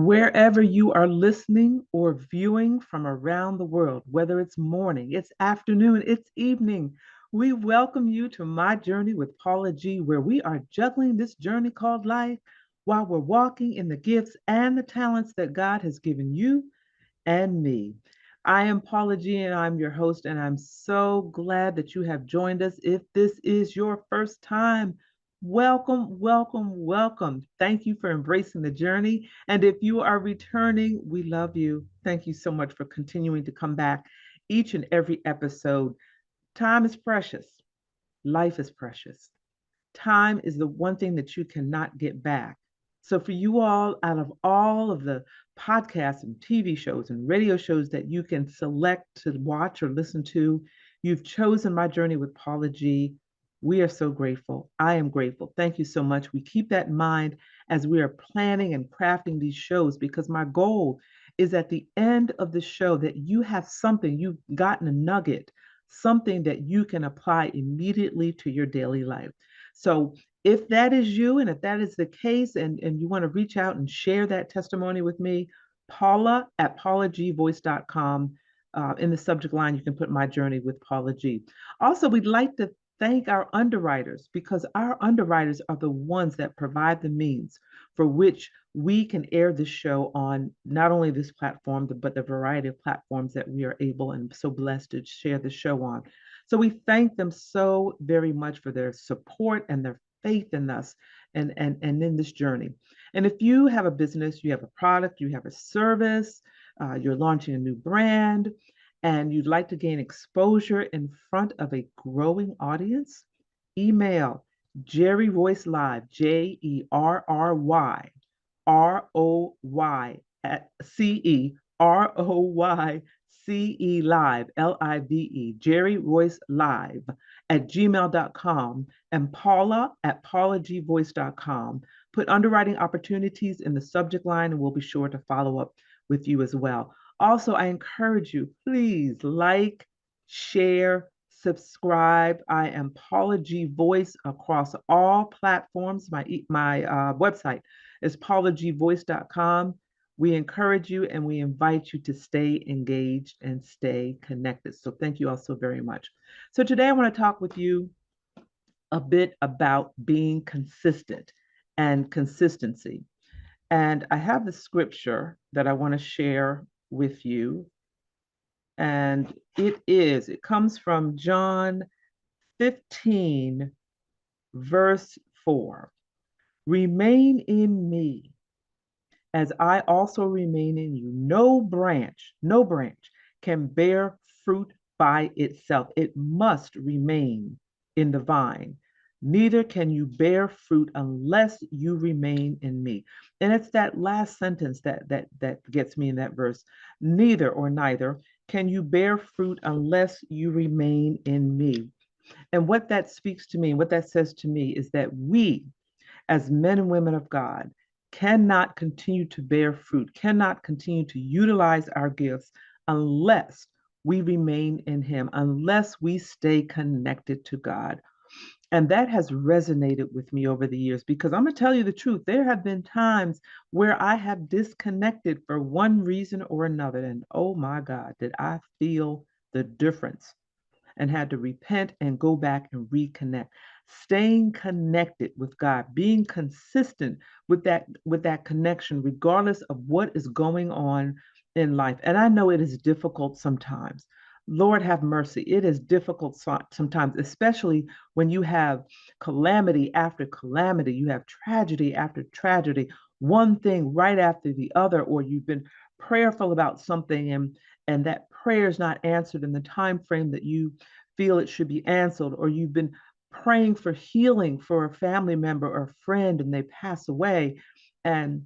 Wherever you are listening or viewing from around the world, whether it's morning, it's afternoon, it's evening, we welcome you to My Journey with Paula G, where we are juggling this journey called life while we're walking in the gifts and the talents that God has given you and me. I am Paula G, and I'm your host, and I'm so glad that you have joined us. If this is your first time, welcome, welcome, welcome. Thank you for embracing the journey. And if you are returning, we love you. Thank you so much for continuing to come back each and every episode. Time is precious, life is precious. Time is the one thing that you cannot get back. So, for you all, out of all of the podcasts and TV shows and radio shows that you can select to watch or listen to, you've chosen My Journey with Paula G. We are so grateful. I am grateful. Thank you so much. We keep that in mind as we are planning and crafting these shows because my goal is at the end of the show that you have something, you've gotten a nugget, something that you can apply immediately to your daily life. So if that is you and if that is the case and you want to reach out and share that testimony with me, Paula at paulagvoice.com. In the subject line, you can put My Journey with Paula G. Also, we'd like to thank our underwriters because our underwriters are the ones that provide the means for which we can air this show on not only this platform, but the variety of platforms that we are able and so blessed to share the show on. So we thank them so very much for their support and their faith in us and in this journey. And if you have a business, you have a product, you have a service, you're launching a new brand, and you'd like to gain exposure in front of a growing audience, email Jerry Royce Live, JERRYROY at CEROYCE Live, LIVE, Jerry Royce Live at gmail.com and Paula at paulagvoice.com. Put underwriting opportunities in the subject line and we'll be sure to follow up with you as well. Also, I encourage you, please like, share, subscribe. I am Paula G Voice across all platforms. My website is paulagvoice.com. We encourage you and we invite you to stay engaged and stay connected. So thank you all so very much. So today I want to talk with you a bit about being consistent and consistency. And I have the scripture that I want to share with you. And it comes from John 15, verse 4. Remain in me as I also remain in you. No branch can bear fruit by itself. It must remain in the vine. Neither can you bear fruit unless you remain in me. And it's that last sentence that gets me in that verse. Neither or neither can you bear fruit unless you remain in me. And what that speaks to me, what that says to me is that we, as men and women of God, cannot continue to bear fruit, cannot continue to utilize our gifts unless we remain in Him, unless we stay connected to God. And that has resonated with me over the years because I'm going to tell you the truth. There have been times where I have disconnected for one reason or another. And oh my God, did I feel the difference and had to repent and go back and reconnect. Staying connected with God, being consistent with that connection, regardless of what is going on in life. And I know it is difficult sometimes. Lord have mercy. It is difficult sometimes, especially when you have calamity after calamity, you have tragedy after tragedy, one thing right after the other, or you've been prayerful about something and that prayer is not answered in the time frame that you feel it should be answered, or you've been praying for healing for a family member or a friend and they pass away and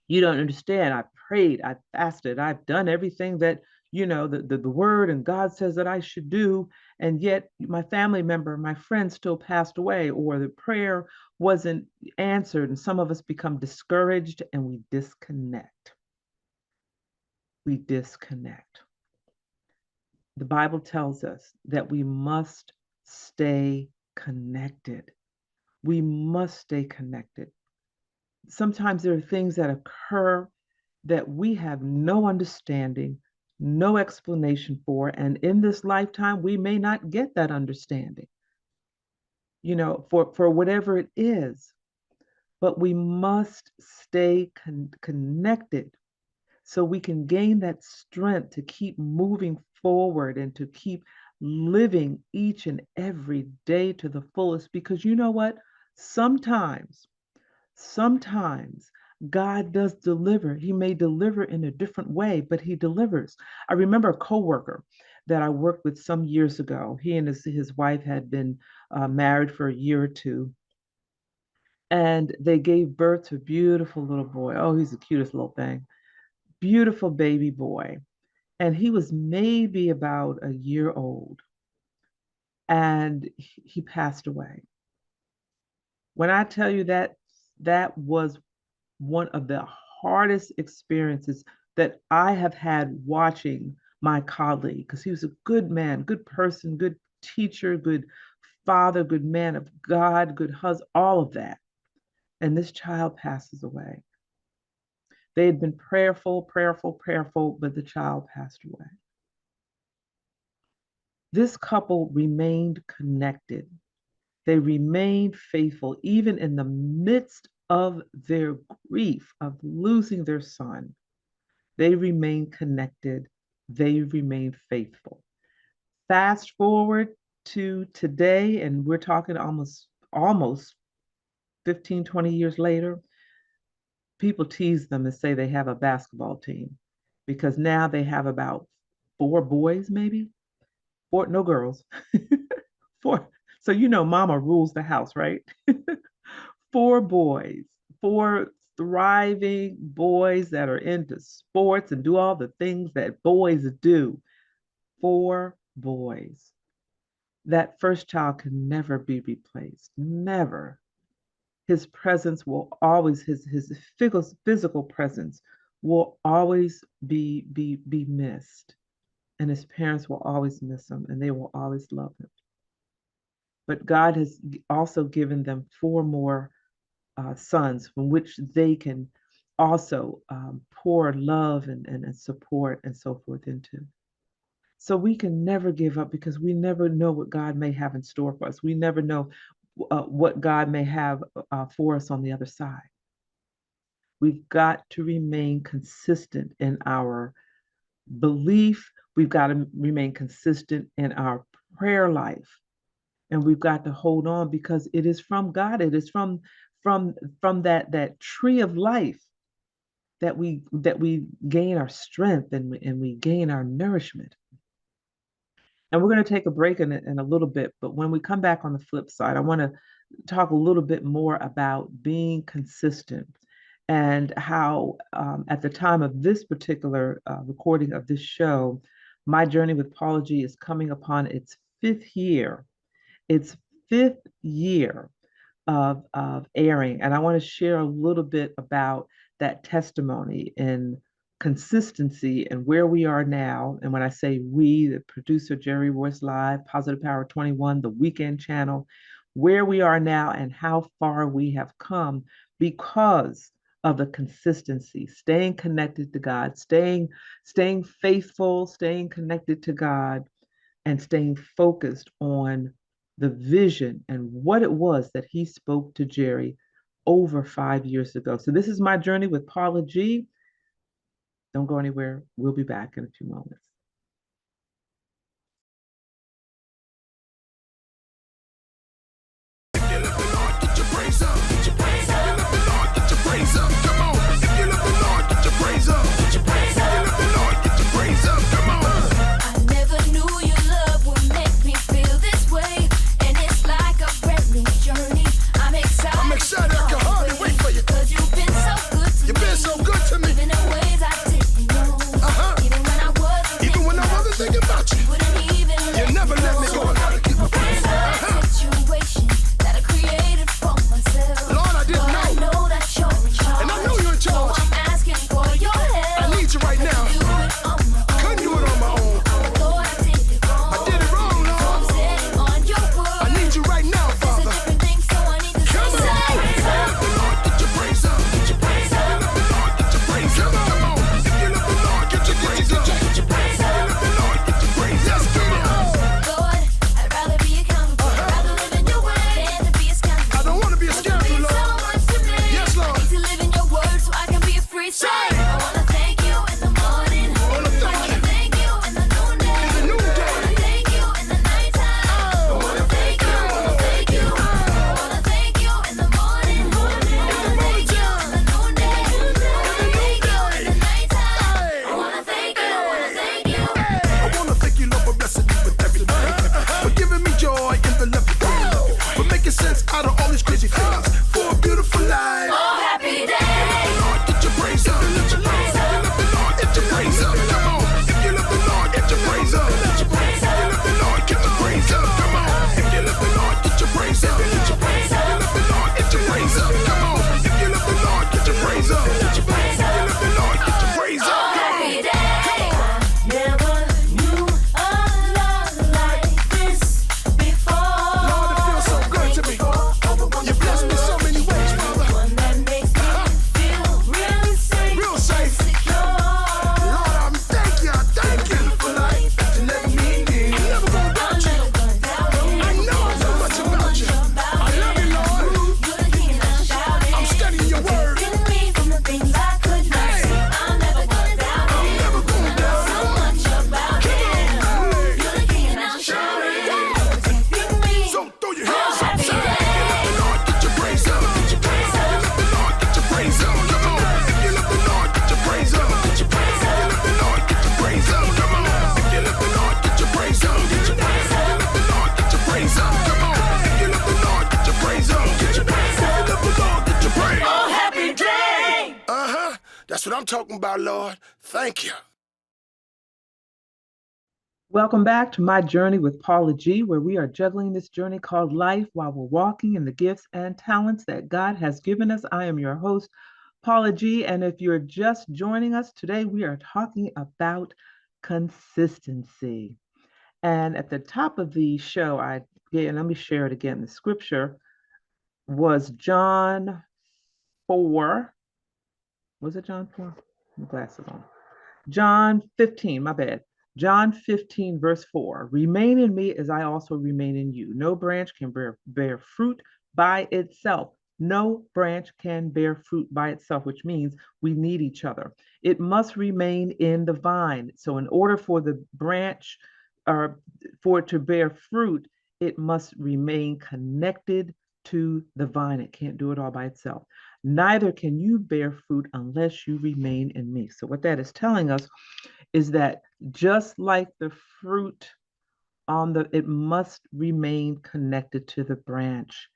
you don't understand. I prayed, I fasted, I've done everything that the word and God says that I should do, and yet my family member, my friend still passed away, or the prayer wasn't answered, and some of us become discouraged and we disconnect. We disconnect. The Bible tells us that we must stay connected. We must stay connected. Sometimes there are things that occur that we have no understanding, no explanation for. And in this lifetime, we may not get that understanding, for whatever it is. But we must stay connected so we can gain that strength to keep moving forward and to keep living each and every day to the fullest. Because you know what? Sometimes God does deliver. He may deliver in a different way, but he delivers. I remember a coworker that I worked with some years ago. He and his wife had been married for a year or two, and they gave birth to a beautiful little boy. Oh, he's the cutest little thing. Beautiful baby boy. And he was maybe about a year old, and he passed away. When I tell you that was one of the hardest experiences that I have had watching my colleague, because he was a good man, good person, good teacher, good father, good man of God, good husband, all of that. And this child passes away. They had been prayerful, but the child passed away. This couple remained connected. They remained faithful, even in the midst of their grief of losing their son. They remained connected. They remained faithful. Fast forward to today, and we're talking almost 15, 20 years later. People tease them and say they have a basketball team because now they have about 4 boys, maybe no girls. Four. So mama rules the house, right? 4 boys, 4 thriving boys that are into sports and do all the things that boys do. 4 boys. That first child can never be replaced. Never. His presence will always, his physical presence will always be missed. And his parents will always miss him, and they will always love him. But God has also given them 4 more sons from which they can also pour love and support and so forth into. So we can never give up, because we never know what God may have in store for us. We never know what God may have for us on the other side. We've got to remain consistent in our belief. We've got to remain consistent in our prayer life. And we've got to hold on, because it is from God. It is from that tree of life that we gain our strength and we gain our nourishment. And we're going to take a break in a little bit, but when we come back on the flip side, I want to talk a little bit more about being consistent and how at the time of this particular recording of this show, my journey with Paula G is coming upon its 5th year. Its 5th year of airing. And I want to share a little bit about that testimony and consistency and where we are now. And when I say we, the producer, Jerry Voice Live, Positive Power 21, the Weekend Channel, where we are now and how far we have come because of the consistency, staying connected to God, staying faithful, staying connected to God, and staying focused on the vision and what it was that he spoke to Jerry over 5 years ago. So this is my journey with Paula G. Don't go anywhere. We'll be back in a few moments. making sense out of all these crazy things. For a beautiful life. Oh, happy day. Lord, get your praise up. Let your praise up. You love the Lord, get your praise up. Come on. If you love the Lord, get your praise up. Let your praise up. You love the Lord, get your praise up. Come on. If you love the Lord, get your praise up. Get your praise up. You love the Lord, get your praise up. Come on. If you love the Lord, get your praise up. Get your praise up. You love the Lord, get your praise up. Oh, Come happy on. day. Never knew a love like this before. Lord, it feels so good to me. You bless me so many ways, Father. One that makes me feel really safe. Real safe. Secure. Lord, I'm thank you for life that you let me live. I'm never gonna doubt you. I know so much about you. I love you, Lord. You're the king and I'm shouting. I'm studying your word. Freeing me from the things I could not see. I'm never gonna doubt I'm it. never gonna doubt So you. much about it. Hey. You're the king and I'm shouting. Protecting me. So throw your hands up. Happy Say, day. if you love the Lord, get your praise up. Get your praise up. You love the Lord, get your praise up. Come on. If you love the Lord, get your praise up. Get your praise up. You love the Lord, get your praise up. Come on. If you love the Lord, get your praise up. Get your praise up. You love the Lord, get your praise up. Come on. If you love the Lord, get your praise up. Get your praise up. If you love the Lord, get your praise. Oh, happy day. That's what I'm talking about, Lord. Thank you. Welcome back to My Journey with Paula G, where we are juggling this journey called life while we're walking in the gifts and talents that God has given us. I am your host, Paula G, and if you're just joining us today, we are talking about consistency. And at the top of the show, let me share it again. The scripture was John 4. Was it John 4? My glasses on. John 15, my bad. John 15, verse 4. Remain in me as I also remain in you. No branch can bear fruit by itself. No branch can bear fruit by itself, which means we need each other. It must remain in the vine. So, in order for the branch or for it to bear fruit, it must remain connected to the vine. It can't do it all by itself. Neither can you bear fruit unless you remain in me. So, what that is telling us is that just like the fruit it must remain connected to the branch,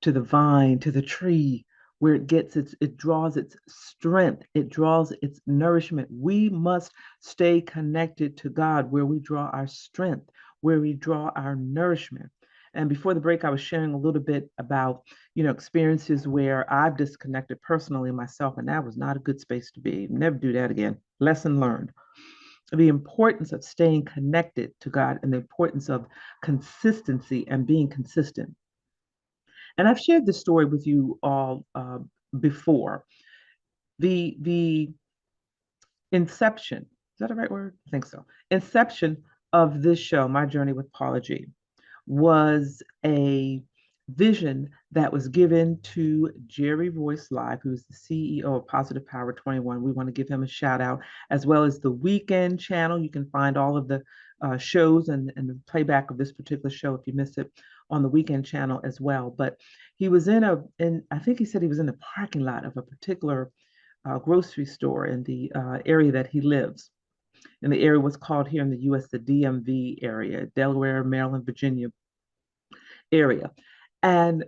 to the vine, to the tree, where it draws its strength, it draws its nourishment. We must stay connected to God, where we draw our strength, where we draw our nourishment. And before the break, I was sharing a little bit about, experiences where I've disconnected personally myself, and that was not a good space to be. Never do that again. Lesson learned. The importance of staying connected to God and the importance of consistency and being consistent. And I've shared this story with you all before. The inception, is that the right word? I think so. Inception of this show, My Journey with Paula G, was a vision that was given to Jerry Royce Live, who's the CEO of Positive Power 21. We want to give him a shout out, as well as the Weekend channel. You can find all of the shows and the playback of this particular show if you miss it on the Weekend channel as well. But he was I think he said he was in the parking lot of a particular grocery store in the area that he lives. And the area was called here in the US the DMV area, Delaware, Maryland, Virginia area. And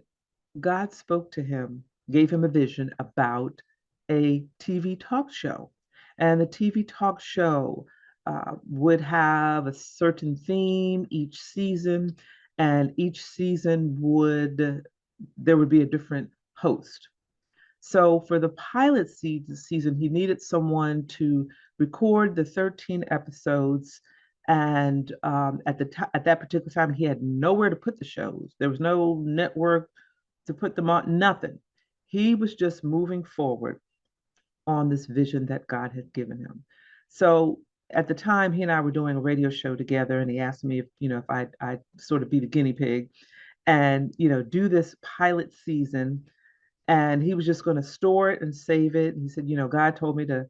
God spoke to him, gave him a vision about a TV talk show. And the TV talk show would have a certain theme each season, and each season there would be a different host. So for the pilot season, he needed someone to record the 13 episodes. And at that particular time, he had nowhere to put the shows. There was no network to put them on, nothing. He was just moving forward on this vision that God had given him. So at the time, he and I were doing a radio show together, and he asked me if I'd sort of be the guinea pig and do this pilot season. And he was just going to store it and save it. And he said, God told me to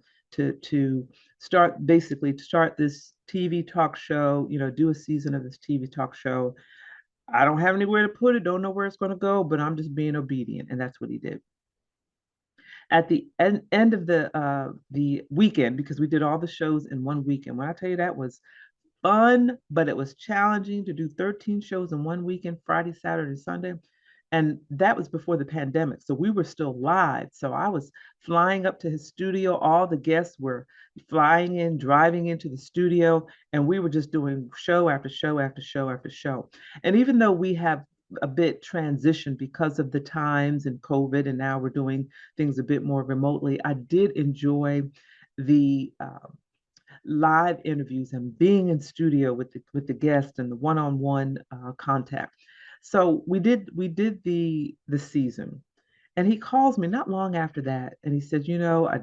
start this TV talk show, do a season of this TV talk show. I don't have anywhere to put it, don't know where it's going to go, but I'm just being obedient. And that's what he did. At the end of the weekend, because we did all the shows in one weekend, when I tell you that was fun, but it was challenging to do 13 shows in one weekend, Friday, Saturday, Sunday. And that was before the pandemic. So we were still live. So I was flying up to his studio. All the guests were flying in, driving into the studio, and we were just doing show after show after show after show. And even though we have a bit transitioned because of the times and COVID, and now we're doing things a bit more remotely, I did enjoy the live interviews and being in studio with the guests and the one-on-one contact. So we did the season, and he calls me not long after that, and he said, I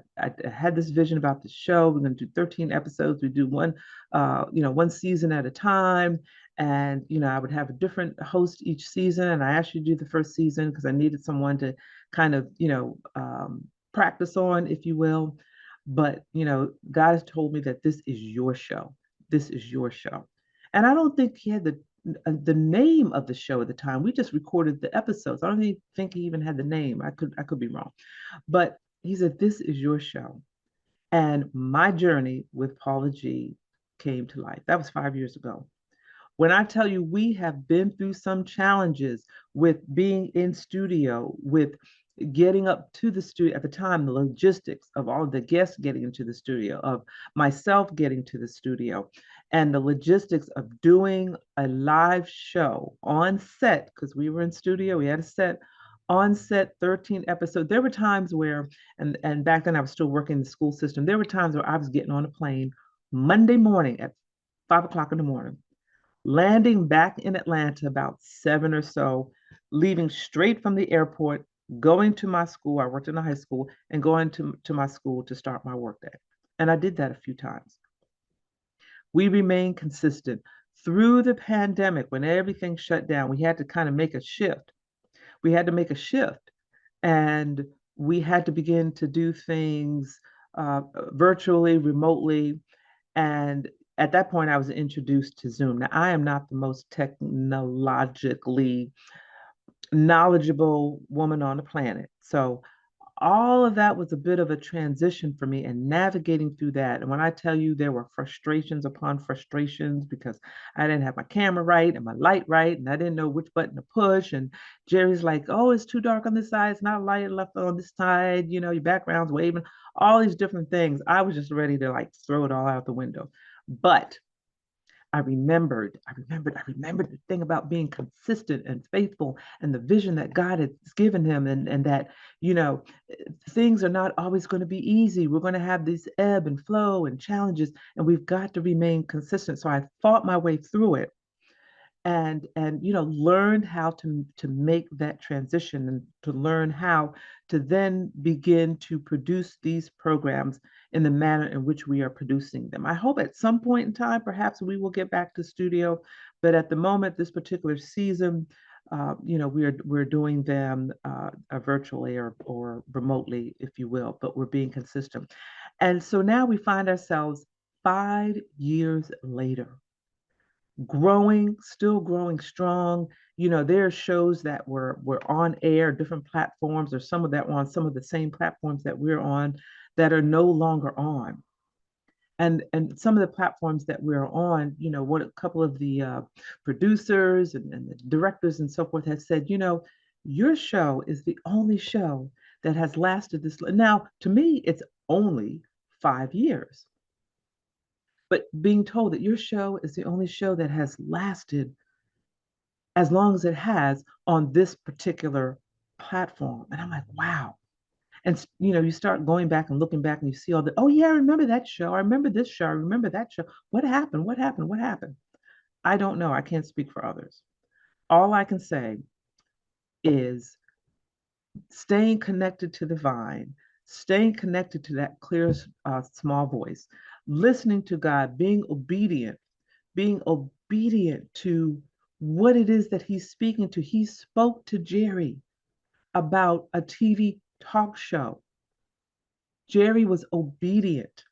had this vision about the show. We're going to do 13 episodes. We do one season at a time, and I would have a different host each season. And I asked you to do the first season because I needed someone to kind of practice on, if you will. But God has told me that this is your show. This is your show. And I don't think he had the name of the show at the time. We just recorded the episodes. I don't even think he even had the name. I could be wrong. But he said, this is your show. And my journey with Paula G came to life. That was 5 years ago. When I tell you we have been through some challenges with being in studio, with getting up to the studio at the time, the logistics of all of the guests getting into the studio, of myself getting to the studio, and the logistics of doing a live show on set, because we were in studio, we had a set on set, 13 episodes. There were times where, and back then I was still working in the school system, there were times where I was getting on a plane Monday morning at 5 o'clock in the morning, landing back in Atlanta about 7 or so, leaving straight from the airport, going to my school. I worked in a high school, and going to my school to start my workday. And I did that a few times. We remained consistent through the pandemic. When everything shut down, we had to kind of make a shift. We had to make a shift, and we had to begin to do things virtually, remotely. And at that point, I was introduced to Zoom. Now, I am not the most technologically knowledgeable woman on the planet. So all of that was a bit of a transition for me, and navigating through that. And when I tell you there were frustrations upon frustrations because I didn't have my camera right and my light right, and I didn't know which button to push. And Jerry's like, oh, it's too dark on this side. It's not light left on this side. Your background's waving, all these different things. I was just ready to like throw it all out the window. But I remembered the thing about being consistent and faithful, and the vision that God has given him, and that, things are not always going to be easy. We're going to have this ebb and flow and challenges, and we've got to remain consistent. So I fought my way through it, and learned how to make that transition, and to learn how to then begin to produce these programs in the manner in which we are producing them. I hope at some point in time perhaps we will get back to studio, but at the moment, this particular season, we're doing them virtually, or remotely, if you will, but we're being consistent. And so now we find ourselves 5 years later, still growing strong. There are shows that were on air, different platforms, or some of that were on some of the same platforms that we're on, that are no longer on. And some of the platforms that we're on, what a couple of the producers and the directors and so forth have said, your show is the only show that has lasted this. Now, to me, it's only 5 years. But being told that your show is the only show that has lasted as long as it has on this particular platform. And I'm like, wow. And you start going back and looking back, and you see all the, oh yeah, I remember that show. I remember this show. I remember that show. What happened? What happened? What happened? I don't know. I can't speak for others. All I can say is staying connected to the vine, staying connected to that clear, small voice, listening to God, being obedient to what it is that he's speaking to. He spoke to Jerry about a TV talk show. Jerry was obedient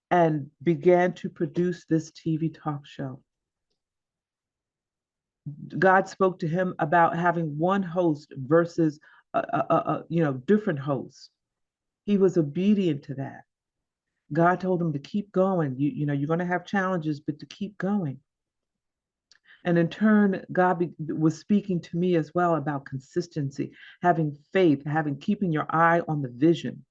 and began to produce this TV talk show. God spoke to him about having one host versus different hosts. He was obedient to that. God told him to keep going. You're going to have challenges, but to keep going. And in turn, God was speaking to me as well about consistency, having faith, keeping your eye on the vision.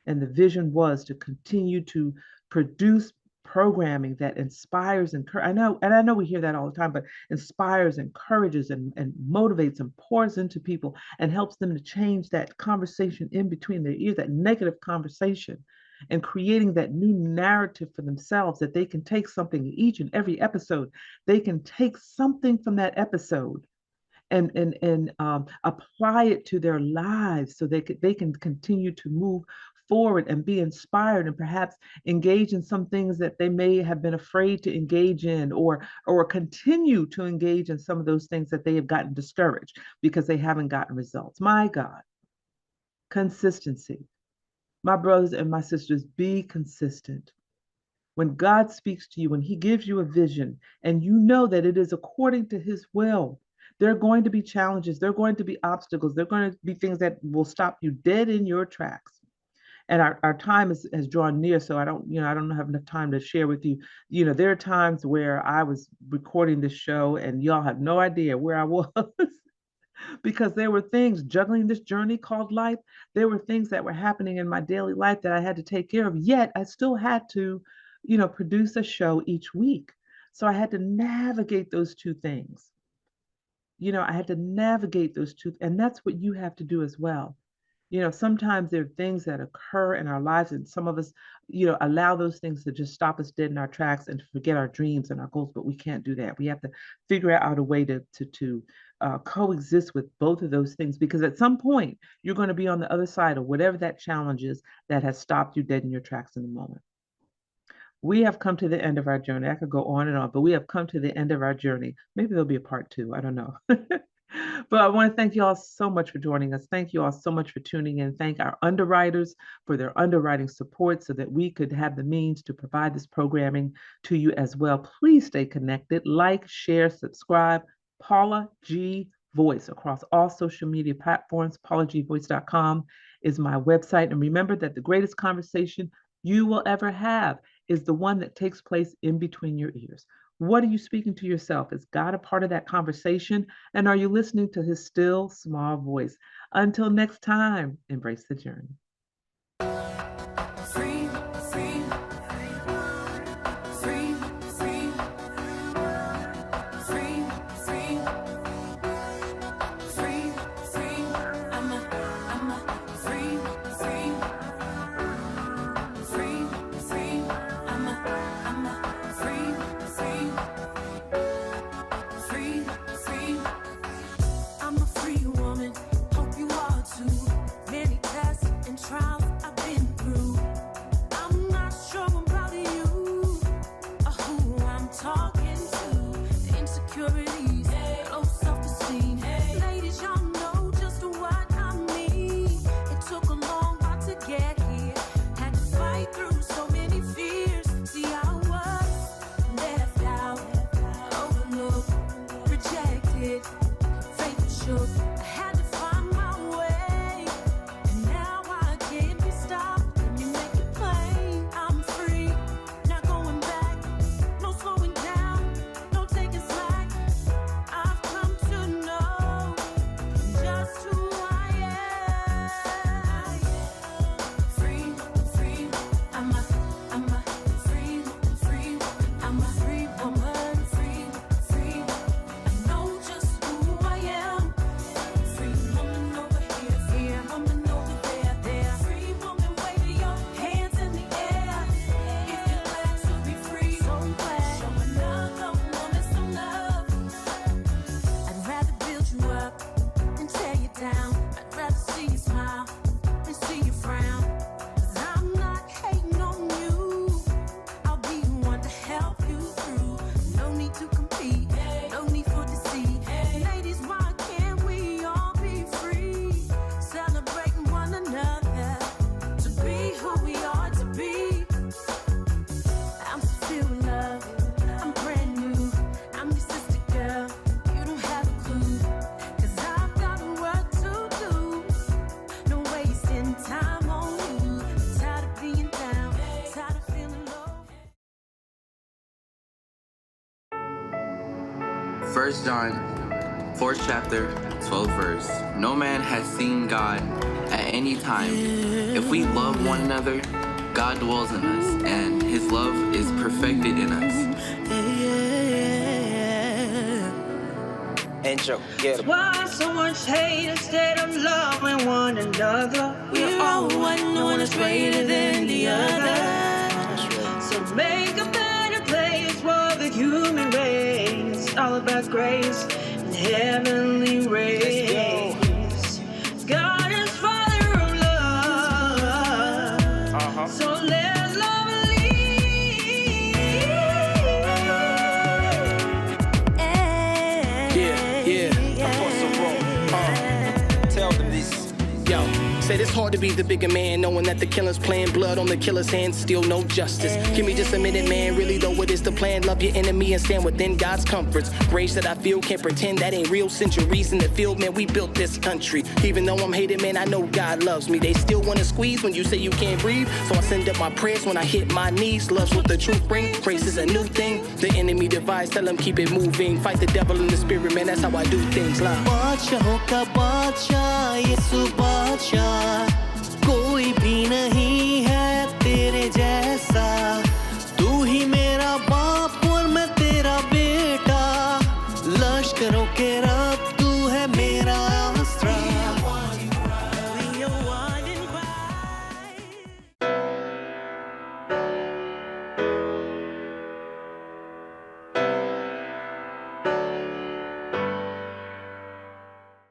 And the vision was to continue to produce programming that inspires and I know we hear that all the time, but inspires, encourages, and motivates and pours into people and helps them to change that conversation in between their ears, that negative conversation, and creating that new narrative for themselves that they can take something each and every episode. They can take something from that episode and apply it to their lives so they can continue to move forward and be inspired and perhaps engage in some things that they may have been afraid to engage in, or continue to engage in some of those things that they have gotten discouraged because they haven't gotten results. My God, consistency. My brothers and my sisters, be consistent. When God speaks to you, when he gives you a vision and you know that it is according to his will, there are going to be challenges, there are going to be obstacles, there are going to be things that will stop you dead in your tracks. And our time has drawn near, so I don't have enough time to share with you. There are times where I was recording this show and y'all have no idea where I was because there were things juggling this journey called life. There were things that were happening in my daily life that I had to take care of, yet I still had to, produce a show each week. So I had to navigate those two things. I had to navigate those two, and that's what you have to do as well. Sometimes there are things that occur in our lives, and some of us, allow those things to just stop us dead in our tracks and forget our dreams and our goals. But we can't do that. We have to figure out a way to coexist with both of those things, because at some point you're going to be on the other side of whatever that challenge is that has stopped you dead in your tracks in the moment. We have come to the end of our journey. I could go on and on, but we have come to the end of our journey. Maybe there'll be a part 2. I don't know. But I want to thank you all so much for joining us. Thank you all so much for tuning in. Thank our underwriters for their underwriting support so that we could have the means to provide this programming to you as well. Please stay connected. Like, share, subscribe. Paula G Voice across all social media platforms. PaulaGVoice.com is my website. And remember that the greatest conversation you will ever have is the one that takes place in between your ears. What are you speaking to yourself? Is God a part of that conversation? And are you listening to his still small voice? Until next time, embrace the journey. Free, free, free, free, free, free, free, free. I'm a free, free, free, free. I'm a free, free, free, free. I'm a free woman. Hope you are too. Many tests and trials I've been through. I'm not sure about you or who I'm talking to. Insecurities, low self-esteem. Ladies, y'all know just what I mean. It took a long while to get here. Had to fight through so many fears. See, I was left out, overlooked, rejected, faith was shook. I had to find my way, and now I can't be stopped. Let me make it plain. I'm free, not going back, no slowing down, no taking slack. I've come to know just who I am. Free, free, I'm a free, free, I'm a free woman. Free, free, I know just who I am. 1 John, 4th chapter, 12th verse. No man has seen God at any time. If we love one another, God dwells in us, and his love is perfected in us. Intro, get 'em. Why so much hate instead of loving one another? We're all one, no one is greater than the other. So make a better place for the human race. All about grace and heavenly rays. God is Father of love. So let love lead. Yeah, I'm for some wrong. Tell them this. Yo, said it's hard to be the bigger man, knowing that the killer's playing blood on the killer's hands, still no justice. Give me just a minute, man, really though it is the plan. Love your enemy and stand within God's comforts. Grace that I feel, can't pretend that ain't real. Centuries in the field, man, we built this country. Even though I'm hated, man, I know God loves me. They still wanna squeeze when you say you can't breathe, so I send up my prayers when I hit my knees. Love's what the truth brings, grace is a new thing. The enemy divides, tell them keep it moving. Fight the devil in the spirit, man, that's how I do things. Love. बादशाहों का बादशाह यीशु बादशाह कोई भी नहीं है तेरे जैसा